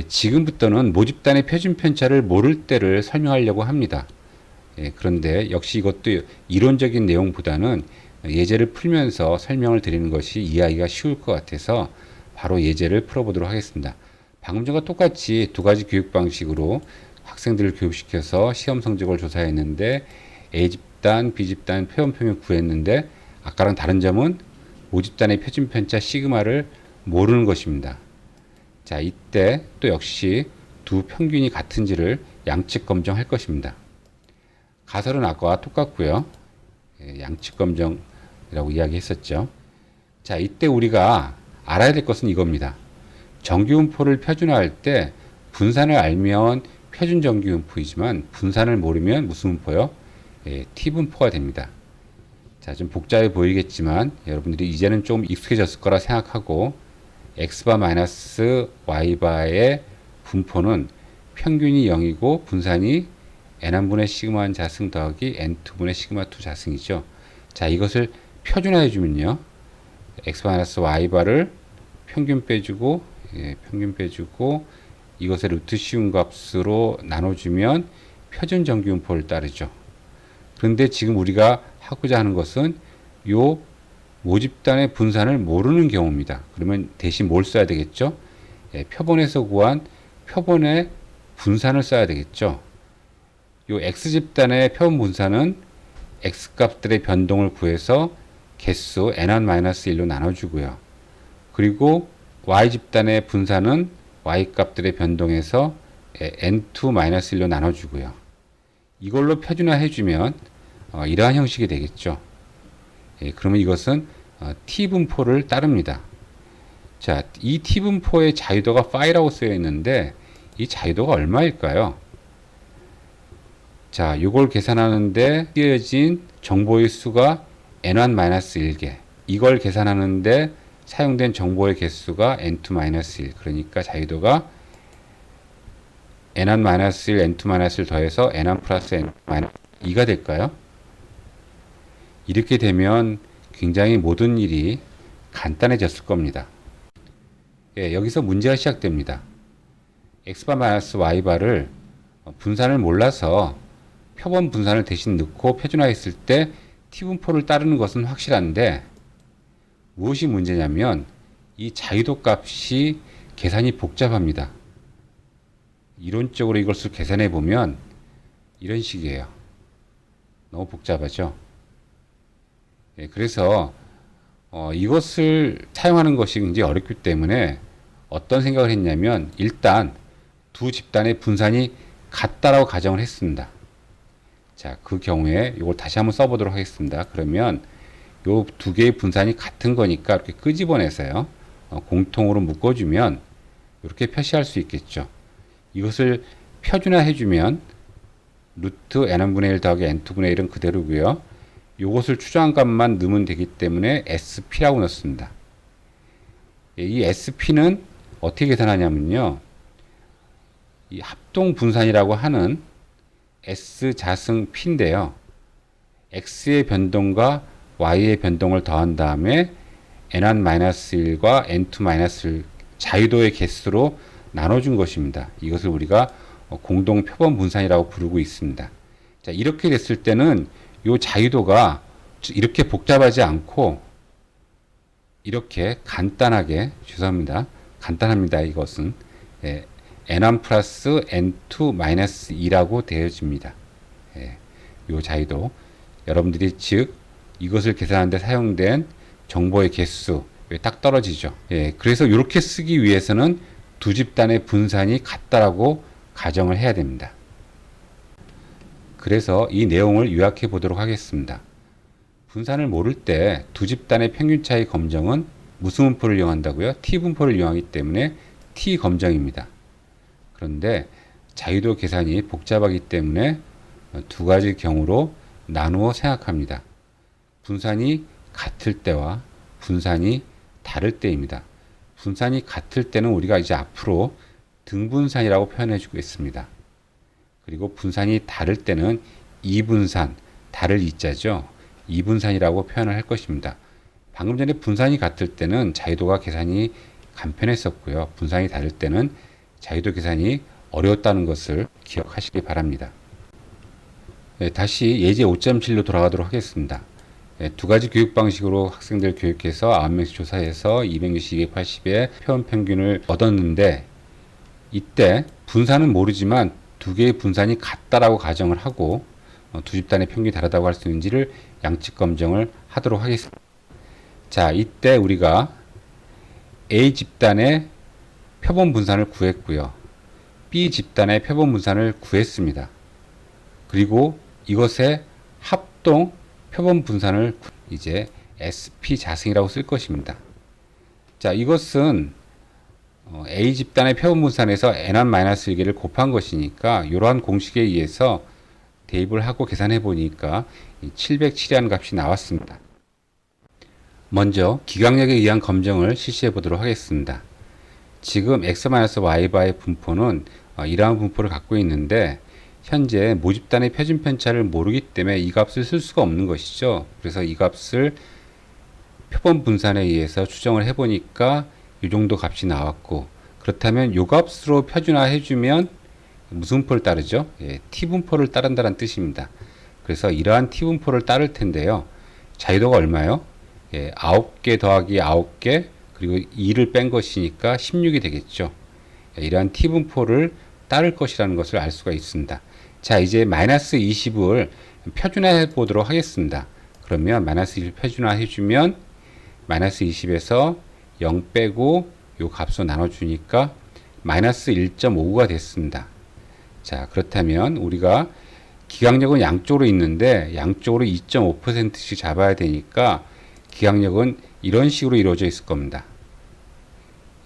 지금부터는 모집단의 표준 편차를 모를 때를 설명하려고 합니다. 그런데 역시 이것도 이론적인 내용보다는 예제를 풀면서 설명을 드리는 것이 이해하기가 쉬울 것 같아서 바로 예제를 풀어보도록 하겠습니다. 방금 전과 똑같이 두 가지 교육 방식으로 학생들을 교육시켜서 시험 성적을 조사했는데 A집단, B집단 표현평균 구했는데 아까랑 다른 점은 모집단의 표준 편차 시그마를 모르는 것입니다. 자, 이때 또 역시 두 평균이 같은지를 양측 검정할 것입니다. 가설은 아까와 똑같고요. 양측 검정이라고 이야기했었죠. 자, 이때 우리가 알아야 될 것은 이겁니다. 정규분포를 표준화할 때 분산을 알면 표준 정규분포이지만 분산을 모르면 무슨 분포요? T분포가 됩니다. 자, 좀 복잡해 보이겠지만 여러분들이 이제는 좀 익숙해졌을 거라 생각하고 X바 마이너스 Y바의 분포는 평균이 0이고 분산이 N1분의 시그마 1 자승 더하기 N2분의 시그마 2 자승이죠. 자, 이것을 표준화해 주면요. X 마이너스 Y바를 평균 빼주고 평균 빼주고 이것을 루트 씌운 값으로 나눠주면 표준 정규분포를 따르죠. 그런데 지금 우리가 하고자 하는 것은 요 모집단의 분산을 모르는 경우입니다. 그러면 대신 뭘 써야 되겠죠? 표본에서 구한 표본의 분산을 써야 되겠죠. 요 X집단의 표본 분산은 X값들의 변동을 구해서 개수 n1-1로 나눠주고요. 그리고 Y집단의 분산은 Y값들의 변동에서 n2-1로 나눠주고요. 이걸로 표준화해주면 이러한 형식이 되겠죠. 그러면 이것은 T분포를 따릅니다. 자, 이 T분포의 자유도가 파이라고 쓰여 있는데 이 자유도가 얼마일까요? 자, 이걸 계산하는데 쓰여진 정보의 수가 n1-1개. 이걸 계산하는데 사용된 정보의 개수가 n2-1. 그러니까 자유도가 n1-1, n2-1을 더해서 n1 플러스 n-2가 될까요? 이렇게 되면 굉장히 모든 일이 간단해졌을 겁니다. 여기서 문제가 시작됩니다. X바 마이너스 Y바를 분산을 몰라서 표본 분산을 대신 넣고 표준화했을 때 T분포를 따르는 것은 확실한데 무엇이 문제냐면 이 자유도 값이 계산이 복잡합니다. 이론적으로 이것을 계산해 보면 이런 식이에요. 너무 복잡하죠. 그래서 이것을 사용하는 것이 굉장히 어렵기 때문에 어떤 생각을 했냐면 일단 두 집단의 분산이 같다라고 가정을 했습니다. 자, 그 경우에 이걸 다시 한번 써보도록 하겠습니다. 그러면 요 두 개의 분산이 같은 거니까 이렇게 끄집어내서요. 공통으로 묶어주면 이렇게 표시할 수 있겠죠. 이것을 표준화해주면 루트 n분의 1 더하기 n2분의 1은 그대로고요. 요것을 추정한 값만 넣으면 되기 때문에 SP라고 넣습니다. 이 SP는 어떻게 계산하냐면요. 이 합동 분산이라고 하는 S 자승 P인데요. X의 변동과 Y의 변동을 더한 다음에 N1-1과 N2-1 자유도의 개수로 나눠준 것입니다. 이것을 우리가 공동 표본 분산이라고 부르고 있습니다. 자, 이렇게 됐을 때는 이 자유도가 이렇게 복잡하지 않고 이렇게 간단하게 죄송합니다. 간단합니다. 이것은 N1 플러스 N2 마이너스 2라고 되어집니다. 이 자유도 여러분들이 즉 이것을 계산하는 데 사용된 정보의 개수 딱 떨어지죠. 그래서 이렇게 쓰기 위해서는 두 집단의 분산이 같다라고 가정을 해야 됩니다. 그래서 이 내용을 요약해 보도록 하겠습니다. 분산을 모를 때 두 집단의 평균 차이 검정은 무슨 분포를 이용한다고요? T분포를 이용하기 때문에 T 검정입니다. 그런데 자유도 계산이 복잡하기 때문에 두 가지 경우로 나누어 생각합니다. 분산이 같을 때와 분산이 다를 때입니다. 분산이 같을 때는 우리가 이제 앞으로 등분산이라고 표현해 주고 있습니다. 그리고 분산이 다를 때는 이분산, 다를 이자죠. 이분산이라고 표현을 할 것입니다. 방금 전에 분산이 같을 때는 자유도가 계산이 간편했었고요. 분산이 다를 때는 자유도 계산이 어려웠다는 것을 기억하시기 바랍니다. 다시 예제 5.7로 돌아가도록 하겠습니다. 두 가지 교육 방식으로 학생들 교육해서 9명씩 조사해서 260, 280의 표본 평균을 얻었는데, 이때 분산은 모르지만 두 개의 분산이 같다라고 가정을 하고 두 집단의 평균이 다르다고 할 수 있는지를 양측 검증을 하도록 하겠습니다. 자, 이때 우리가 A 집단의 표본 분산을 구했고요. B 집단의 표본 분산을 구했습니다. 그리고 이것의 합동 표본 분산을 이제 SP 자승이라고 쓸 것입니다. 자, 이것은 A 집단의 표본 분산에서 N1-1개를 곱한 것이니까 이러한 공식에 의해서 대입을 하고 계산해 보니까 707이라는 값이 나왔습니다. 먼저 기강력에 의한 검정을 실시해 보도록 하겠습니다. 지금 x-y바의 분포는 이러한 분포를 갖고 있는데, 현재 모집단의 표준 편차를 모르기 때문에 이 값을 쓸 수가 없는 것이죠. 그래서 이 값을 표본 분산에 의해서 추정을 해보니까 이 정도 값이 나왔고, 그렇다면 이 값으로 표준화 해주면 무슨 분포를 따르죠? t분포를 따른다는 뜻입니다. 그래서 이러한 t분포를 따를 텐데요. 자유도가 얼마요? 9개 더하기 9개 그리고 2를 뺀 것이니까 16이 되겠죠. 이러한 t분포를 따를 것이라는 것을 알 수가 있습니다. 자, 이제 마이너스 20을 표준화해 보도록 하겠습니다. 그러면 마이너스 20을 표준화 해주면 마이너스 20에서 0 빼고 요 값으로 나눠주니까 마이너스 1.59가 됐습니다. 자, 그렇다면 우리가 기강력은 양쪽으로 있는데 양쪽으로 2.5%씩 잡아야 되니까 기강력은 이런 식으로 이루어져 있을 겁니다.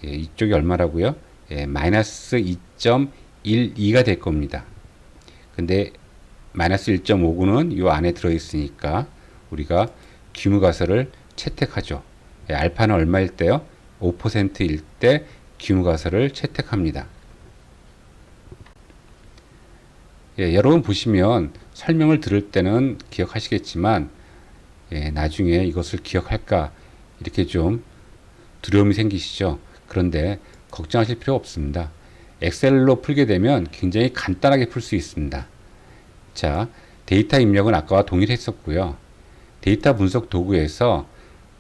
이쪽이 얼마라고요? 마이너스 2.12가 될 겁니다. 근데 마이너스 1.59는 이 안에 들어있으니까 우리가 규모가설을 채택하죠. 알파는 얼마일 때요? 5%일 때 규모가설을 채택합니다. 여러분 보시면 설명을 들을 때는 기억하시겠지만 나중에 이것을 기억할까 이렇게 좀 두려움이 생기시죠. 그런데 걱정하실 필요 없습니다. 엑셀로 풀게 되면 굉장히 간단하게 풀 수 있습니다. 자, 데이터 입력은 아까와 동일했었고요. 데이터 분석 도구에서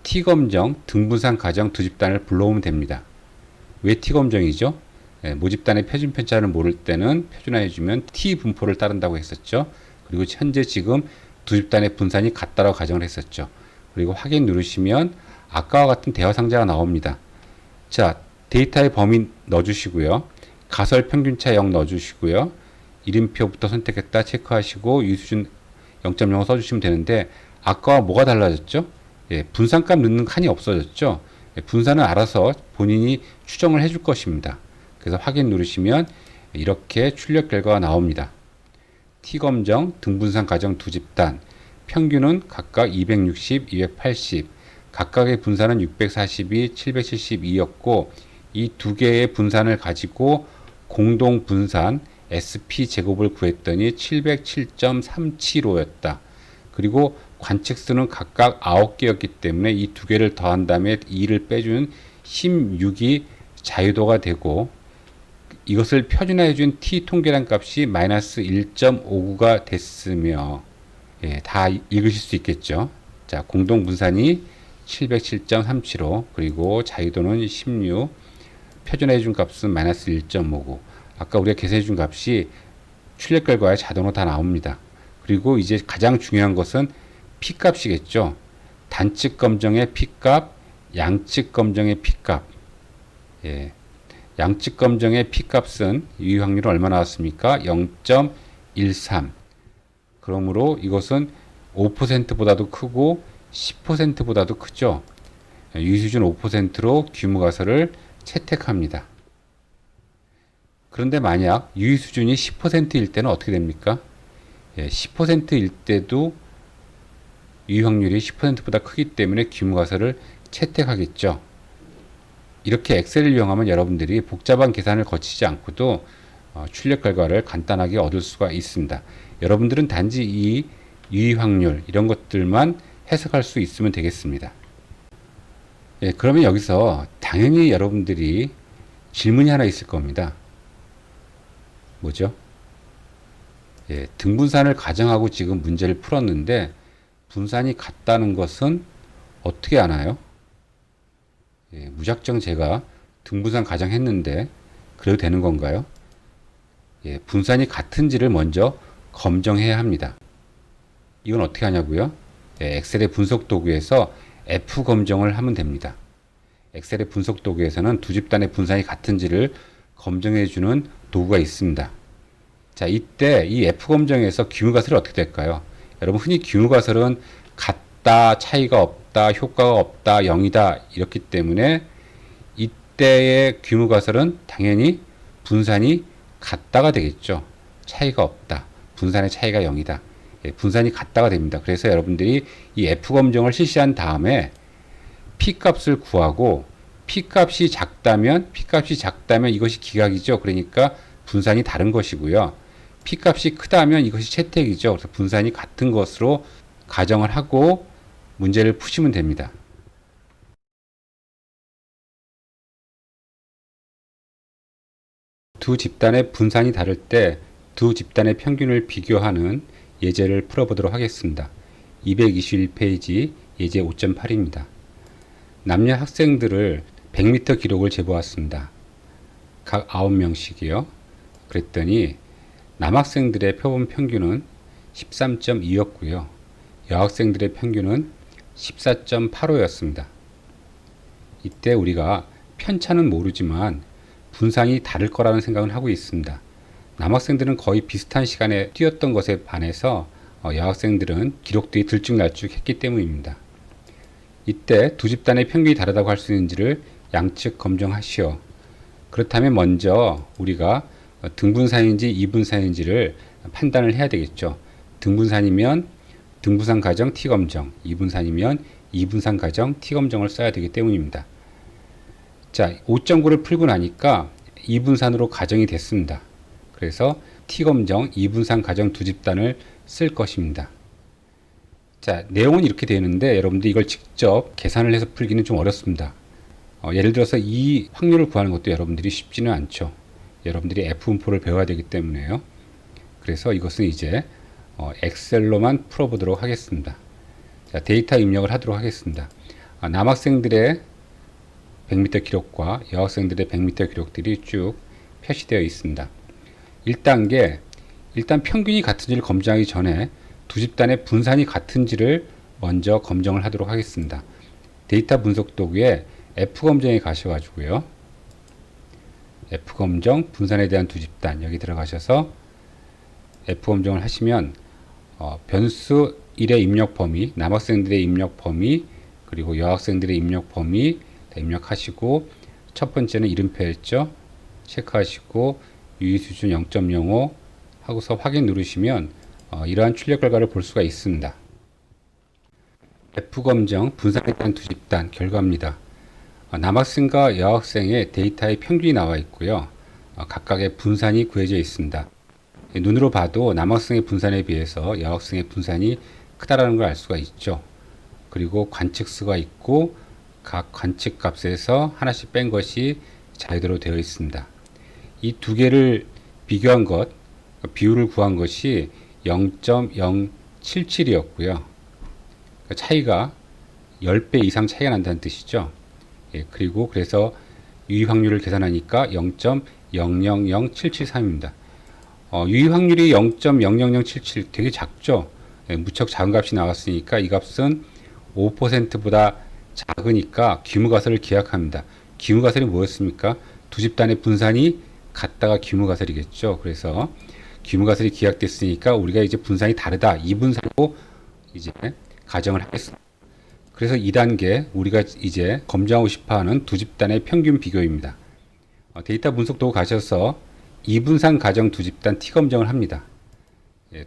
T검정, 등분산 가정 두 집단을 불러오면 됩니다. 왜 T검정이죠? 모집단의 표준 편차를 모를 때는 표준화해주면 T분포를 따른다고 했었죠. 그리고 현재 지금 두 집단의 분산이 같다라고 가정을 했었죠. 그리고 확인 누르시면 아까와 같은 대화 상자가 나옵니다. 자, 데이터의 범위 넣어주시고요. 가설 평균차 0 넣어주시고요. 이름표부터 선택했다 체크하시고 유수준 0.0 써주시면 되는데, 아까와 뭐가 달라졌죠? 분산값 넣는 칸이 없어졌죠. 분산은 알아서 본인이 추정을 해줄 것입니다. 그래서 확인 누르시면 이렇게 출력 결과가 나옵니다. T검정, 등분산 가정 두 집단, 평균은 각각 260, 280, 각각의 분산은 642, 772였고, 이 두 개의 분산을 가지고 공동 분산 SP 제곱을 구했더니 707.375였다. 그리고 관측수는 각각 9개였기 때문에 이 두 개를 더한 다음에 2를 빼준 16이 자유도가 되고, 이것을 표준화해준 t 통계량 값이 마이너스 1.59가 됐으며, 다 읽으실 수 있겠죠. 자, 공동 분산이 707.375, 그리고 자유도는 16, 표준화해준 값은 마이너스 1.59. 아까 우리가 계산해준 값이 출력 결과에 자동으로 다 나옵니다. 그리고 이제 가장 중요한 것은 P값이겠죠. 단측 검정의 P값, 양측 검정의 P값. 양측 검정의 P값은 유의 확률은 얼마 나왔습니까? 0.13. 그러므로 이것은 5%보다도 크고 10%보다도 크죠. 유의수준 5%로 규모가설을 채택합니다. 그런데 만약 유의수준이 10%일 때는 어떻게 됩니까? 10%일 때도 유의 확률이 10%보다 크기 때문에 규모가설을 채택하겠죠. 이렇게 엑셀을 이용하면 여러분들이 복잡한 계산을 거치지 않고도 출력 결과를 간단하게 얻을 수가 있습니다. 여러분들은 단지 이 유의 확률 이런 것들만 해석할 수 있으면 되겠습니다. 그러면 여기서 당연히 여러분들이 질문이 하나 있을 겁니다. 뭐죠? 등분산을 가정하고 지금 문제를 풀었는데 분산이 같다는 것은 어떻게 아나요? 무작정 제가 등분산 가정했는데 그래도 되는 건가요? 분산이 같은지를 먼저 검증해야 합니다. 이건 어떻게 하냐고요? 엑셀의 분석 도구에서 F 검증을 하면 됩니다. 엑셀의 분석 도구에서는 두 집단의 분산이 같은지를 검증해주는 도구가 있습니다. 자, 이때 이 F 검증에서 기울가설이 어떻게 될까요? 여러분, 흔히 기울가설은 같다, 차이가 없다, 효과가 없다, 0이다 이렇기 때문에 이때의 기울가설은 당연히 분산이 같다가 되겠죠. 차이가 없다, 분산의 차이가 0이다. 분산이 같다가 됩니다. 그래서 여러분들이 이 F 검증을 실시한 다음에 P 값을 구하고 P 값이 작다면 이것이 기각이죠. 그러니까 분산이 다른 것이고요. P 값이 크다면 이것이 채택이죠. 그래서 분산이 같은 것으로 가정을 하고 문제를 푸시면 됩니다. 두 집단의 분산이 다를 때 두 집단의 평균을 비교하는 예제를 풀어보도록 하겠습니다. 221페이지 예제 5.8입니다. 남녀 학생들을 100m 기록을 재보았습니다. 각 9명씩이요. 그랬더니 남학생들의 표본 평균은 13.2였고요. 여학생들의 평균은 14.85였습니다. 이때 우리가 편차는 모르지만 분산이 다를 거라는 생각을 하고 있습니다. 남학생들은 거의 비슷한 시간에 뛰었던 것에 반해서 여학생들은 기록들이 들쭉날쭉했기 때문입니다. 이때 두 집단의 평균이 다르다고 할 수 있는지를 양측 검증하시오. 그렇다면 먼저 우리가 등분산인지 이분산인지를 판단을 해야 되겠죠. 등분산이면 등분산 가정 T검정, 이분산이면 이분산 가정 T검정을 써야 되기 때문입니다. 자, 5.9를 풀고 나니까 이분산으로 가정이 됐습니다. 그래서 T검정, 이분산 가정 두 집단을 쓸 것입니다. 자, 내용은 이렇게 되는데 여러분들 이걸 직접 계산을 해서 풀기는 좀 어렵습니다. 예를 들어서 이 확률을 구하는 것도 여러분들이 쉽지는 않죠. 여러분들이 F분포를 배워야 되기 때문에요. 그래서 이것은 이제 엑셀로만 풀어보도록 하겠습니다. 자, 데이터 입력을 하도록 하겠습니다. 남학생들의 100m 기록과 여학생들의 100m 기록들이 쭉 표시되어 있습니다. 1단계, 일단 평균이 같은지를 검증하기 전에 두 집단의 분산이 같은지를 먼저 검증을 하도록 하겠습니다. 데이터 분석 도구에 F검정에 가셔가지고요. F검정, 분산에 대한 두 집단 여기 들어가셔서 F검정을 하시면 변수 1의 입력 범위, 남학생들의 입력 범위, 그리고 여학생들의 입력 범위 입력하시고 첫 번째는 이름표였죠. 체크하시고 유의수준 0.05 하고서 확인 누르시면 이러한 출력 결과를 볼 수가 있습니다. F검정 분산에 대한 두 집단 결과입니다. 남학생과 여학생의 데이터의 평균이 나와 있고요. 각각의 분산이 구해져 있습니다. 눈으로 봐도 남학생의 분산에 비해서 여학생의 분산이 크다라는 걸 알 수가 있죠. 그리고 관측수가 있고 각 관측 값에서 하나씩 뺀 것이 자료대로 되어 있습니다. 이 두 개를 비교한 것, 비율을 구한 것이 0.077이었고요. 차이가 10배 이상 차이가 난다는 뜻이죠. 그리고 그래서 유의 확률을 계산하니까 0.000773입니다. 유의 확률이 0.00077 되게 작죠. 무척 작은 값이 나왔으니까 이 값은 5%보다 작으니까 기무가설을 기약합니다. 기무가설이 뭐였습니까? 두 집단의 분산이 같다가 기무가설이겠죠. 그래서 기무가설이 기약됐으니까 우리가 이제 분산이 다르다. 이분산으로 이제 가정을 하겠습니다. 그래서 2단계 우리가 이제 검증하고 싶어하는 두 집단의 평균 비교입니다. 데이터 분석 도구 가셔서 이분산 가정 두 집단 T검정을 합니다.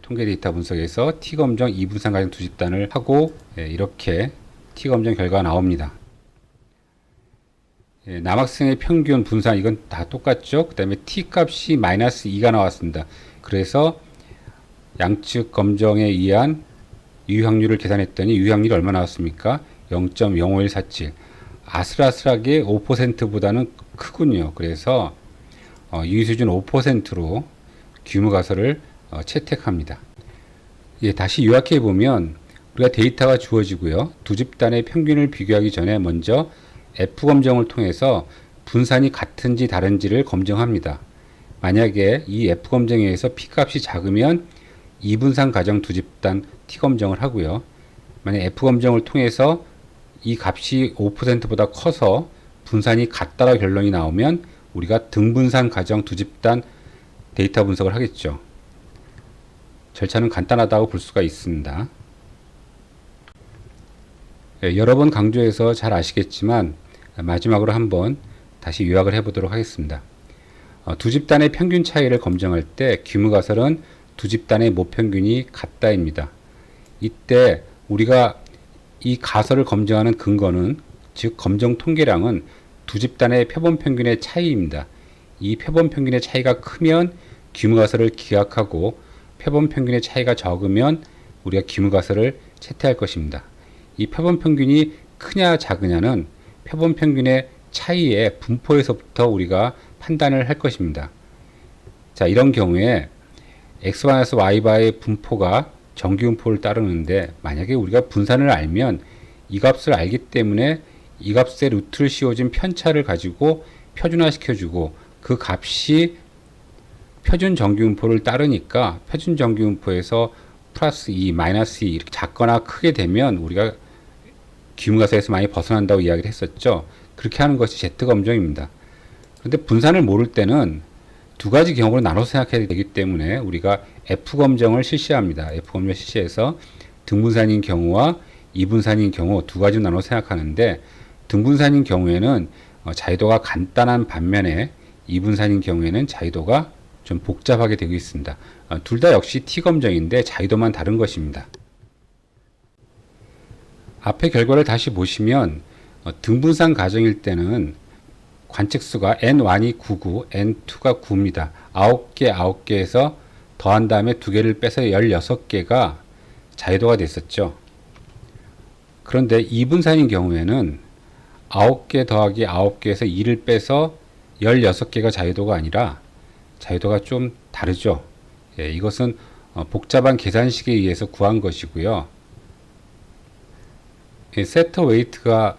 통계 데이터 분석에서 T검정 이분산 가정 두 집단을 하고 이렇게 T검정 결과가 나옵니다. 남학생의 평균 분산 이건 다 똑같죠. 그 다음에 T값이 마이너스 2가 나왔습니다. 그래서 양측 검정에 의한 유의 확률을 계산했더니 유의 확률이 얼마 나왔습니까? 0.05147. 아슬아슬하게 5%보다는 크군요. 그래서 유의 수준 5%로 규모 가설을 채택합니다. 예, 다시 요약해 보면 우리가 데이터가 주어지고요. 두 집단의 평균을 비교하기 전에 먼저 F 검정을 통해서 분산이 같은지 다른지를 검증합니다. 만약에 이 F 검정에 의해서 P 값이 작으면 이분산 가정 두 집단 T 검정을 하고요. 만약 F 검정을 통해서 이 값이 5%보다 커서 분산이 같다라 결론이 나오면 우리가 등분산 가정 두 집단 데이터 분석을 하겠죠. 절차는 간단하다고 볼 수가 있습니다. 여러 번 강조해서 잘 아시겠지만 마지막으로 한번 다시 요약을 해보도록 하겠습니다. 두 집단의 평균 차이를 검증할 때 규모 가설은 두 집단의 모평균이 같다입니다. 이때 우리가 이 가설을 검증하는 근거는, 즉 검정 통계량은 두 집단의 표본 평균의 차이입니다. 이 표본 평균의 차이가 크면 규모 가설을 기각하고 표본 평균의 차이가 적으면 우리가 규모 가설을 채택할 것입니다. 이 표본 평균이 크냐 작으냐는 표본 평균의 차이의 분포에서부터 우리가 판단을 할 것입니다. 자, 이런 경우에 x-y바의 분포가 정기분포를 따르는데, 만약에 우리가 분산을 알면 이 값을 알기 때문에 이 값의 루트를 씌워진 편차를 가지고 표준화 시켜주고 그 값이 표준 정기분포를 따르니까 표준 정기분포에서 플러스 2, 마이너스 2 이렇게 작거나 크게 되면 우리가 규모가설에서 많이 벗어난다고 이야기를 했었죠. 그렇게 하는 것이 Z검정입니다. 그런데 분산을 모를 때는 두 가지 경우로 나눠서 생각해야 되기 때문에 우리가 F검정을 실시합니다. F검정을 실시해서 등분산인 경우와 이분산인 경우 두 가지로 나눠 생각하는데, 등분산인 경우에는 자유도가 간단한 반면에 이분산인 경우에는 자유도가 좀 복잡하게 되고 있습니다. 둘 다 역시 T검정인데 자유도만 다른 것입니다. 앞의 결과를 다시 보시면 등분산 가정일 때는 관측수가 N1이 9고 N2가 9입니다. 9개에서 더한 다음에 2개를 빼서 16개가 자유도가 됐었죠. 그런데 이분산인 경우에는 9개 더하기 9개에서 2를 빼서 16개가 자유도가 아니라 자유도가 좀 다르죠. 예, 이것은 복잡한 계산식에 의해서 구한 것이고요. 세터 웨이트가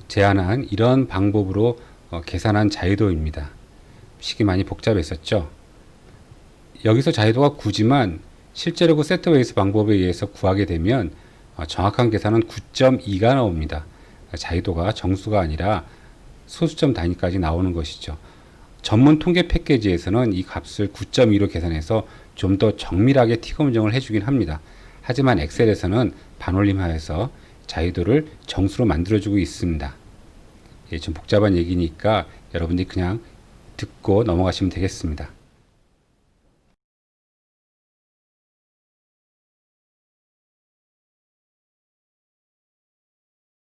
제안한 이런 방법으로 계산한 자유도입니다. 식이 많이 복잡했었죠. 여기서 자유도가 9지만 실제로 그 세터 웨이트 방법에 의해서 구하게 되면 정확한 계산은 9.2가 나옵니다. 자유도가 정수가 아니라 소수점 단위까지 나오는 것이죠. 전문 통계 패키지에서는 이 값을 9.2로 계산해서 좀 더 정밀하게 T검정을 해주긴 합니다. 하지만 엑셀에서는 반올림하여서 자유도를 정수로 만들어주고 있습니다. 예, 좀 복잡한 얘기니까 여러분들이 그냥 듣고 넘어가시면 되겠습니다.